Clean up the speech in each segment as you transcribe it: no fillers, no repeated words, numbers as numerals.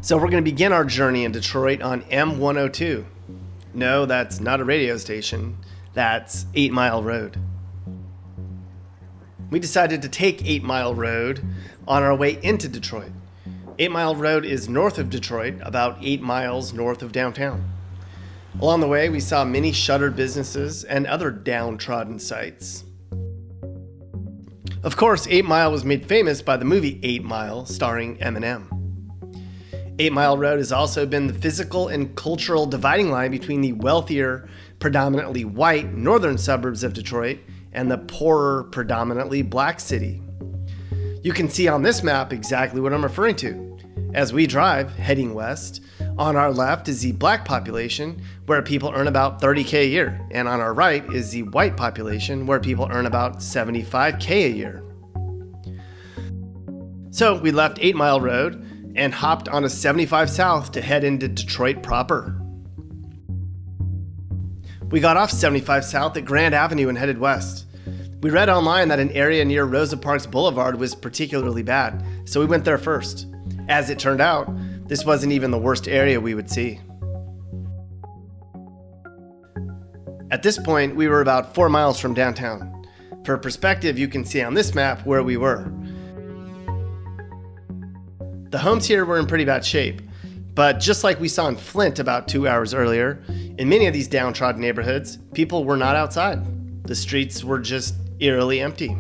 So we're going to begin our journey in Detroit on M102. No, that's not a radio station. That's 8 Mile Road. We decided to take 8 Mile Road on our way into Detroit. 8 Mile Road is north of Detroit, about 8 miles north of downtown. Along the way, we saw many shuttered businesses and other downtrodden sites. Of course, 8 Mile was made famous by the movie 8 Mile, starring Eminem. 8 Mile Road has also been the physical and cultural dividing line between the wealthier, predominantly white northern suburbs of Detroit and the poorer, predominantly black city. You can see on this map exactly what I'm referring to. As we drive, heading west, on our left is the black population, where people earn about $30K a year, and on our right is the white population, where people earn about $75K a year. So we left 8 Mile Road and hopped on a 75 South to head into Detroit proper. We got off 75 South at Grand Avenue and headed west. We read online that an area near Rosa Parks Boulevard was particularly bad, so we went there first. As it turned out, this wasn't even the worst area we would see. At this point, we were about 4 miles from downtown. For perspective, you can see on this map where we were. The homes here were in pretty bad shape, but just like we saw in Flint about 2 hours earlier, in many of these downtrodden neighborhoods, people were not outside. The streets were just eerily empty.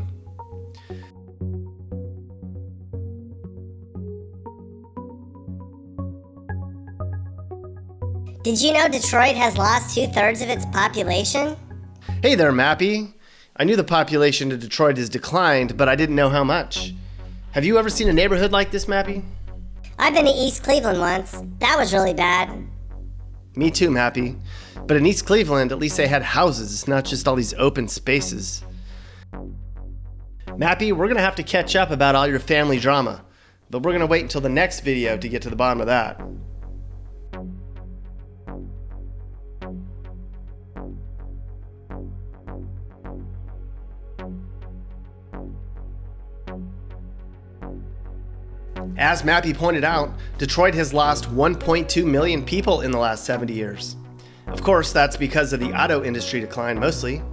Did you know Detroit has lost 2/3 of its population? Hey there, Mappy. I knew the population of Detroit has declined, but I didn't know how much. Have you ever seen a neighborhood like this, Mappy? I've been to East Cleveland once. That was really bad. Me too, Mappy. But in East Cleveland, at least they had houses, not just all these open spaces. Mappy, we're gonna have to catch up about all your family drama, but we're gonna wait until the next video to get to the bottom of that. As Mappy pointed out, Detroit has lost 1.2 million people in the last 70 years. Of course, that's because of the auto industry decline mostly.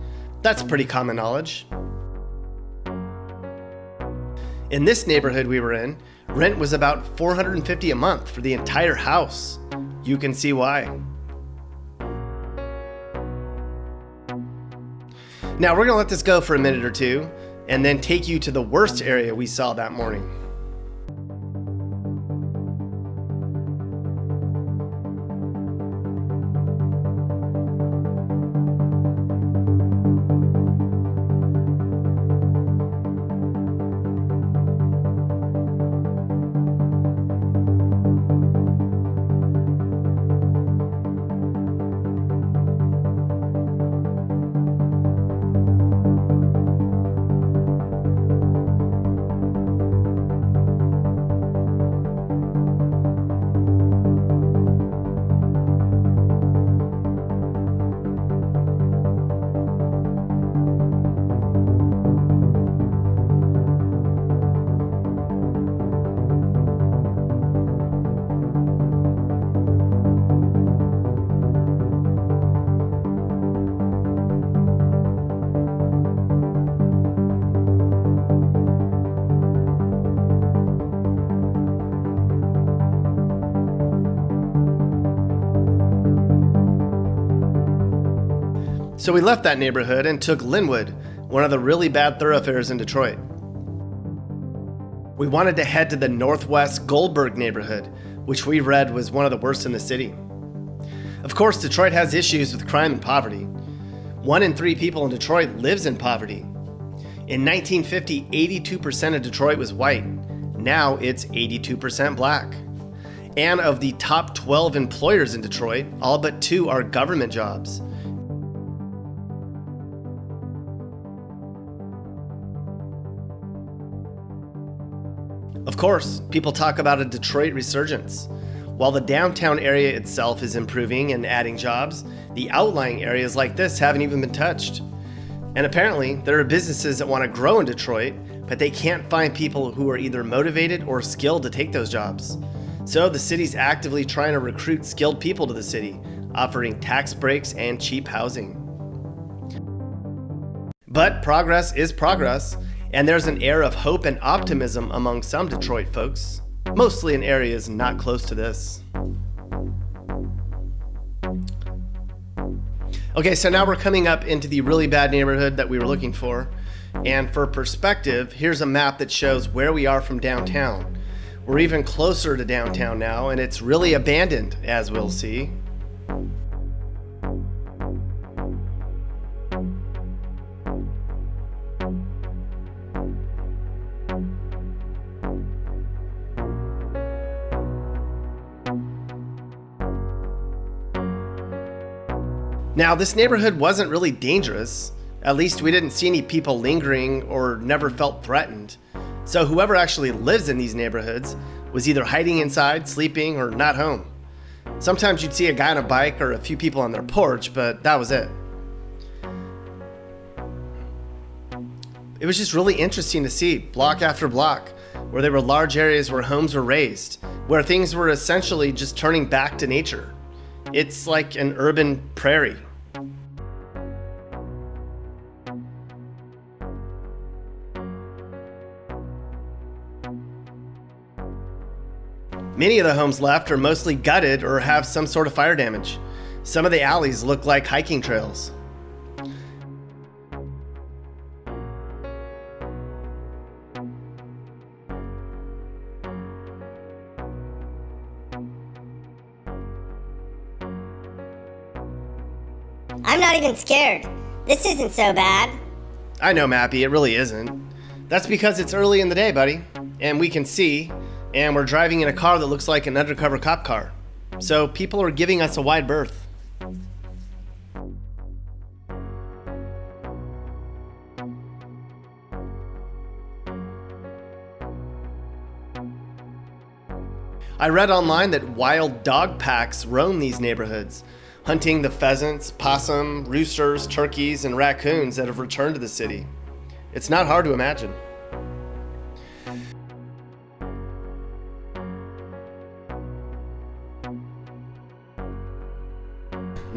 That's pretty common knowledge. In this neighborhood we were in, rent was about $450 a month for the entire house. You can see why. Now we're gonna let this go for a minute or two and then take you to the worst area we saw that morning. So we left that neighborhood and took Linwood, one of the really bad thoroughfares in Detroit. We wanted to head to the Northwest Goldberg neighborhood, which we read was one of the worst in the city. Of course, Detroit has issues with crime and poverty. 1 in 3 people in Detroit lives in poverty. In 1950, 82% of Detroit was white. Now it's 82% black. And of the top 12 employers in Detroit, all but 2 are government jobs. Of course, people talk about a Detroit resurgence. While the downtown area itself is improving and adding jobs, the outlying areas like this haven't even been touched. And apparently, there are businesses that want to grow in Detroit, but they can't find people who are either motivated or skilled to take those jobs. So the city's actively trying to recruit skilled people to the city, offering tax breaks and cheap housing. But progress is progress, and there's an air of hope and optimism among some Detroit folks, mostly in areas not close to this. Okay, so now we're coming up into the really bad neighborhood that we were looking for. And for perspective, here's a map that shows where we are from downtown. We're even closer to downtown now, and it's really abandoned, as we'll see. Now, this neighborhood wasn't really dangerous. At least we didn't see any people lingering or never felt threatened. So whoever actually lives in these neighborhoods was either hiding inside, sleeping, or not home. Sometimes you'd see a guy on a bike or a few people on their porch, but that was it. It was just really interesting to see, block after block, where there were large areas where homes were raised, where things were essentially just turning back to nature. It's like an urban prairie. Many of the homes left are mostly gutted or have some sort of fire damage. Some of the alleys look like hiking trails. I'm not even scared. This isn't so bad. I know, Mappy, it really isn't. That's because it's early in the day, buddy, and we can see, and we're driving in a car that looks like an undercover cop car. So people are giving us a wide berth. I read online that wild dog packs roam these neighborhoods, hunting the pheasants, possum, roosters, turkeys, and raccoons that have returned to the city. It's not hard to imagine.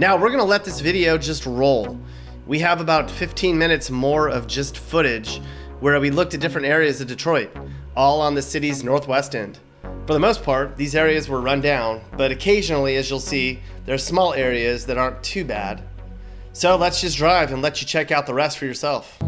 Now we're gonna let this video just roll. We have about 15 minutes more of just footage where we looked at different areas of Detroit, all on the city's northwest end. For the most part, these areas were run down, but occasionally, as you'll see, there's small areas that aren't too bad. So let's just drive and let you check out the rest for yourself.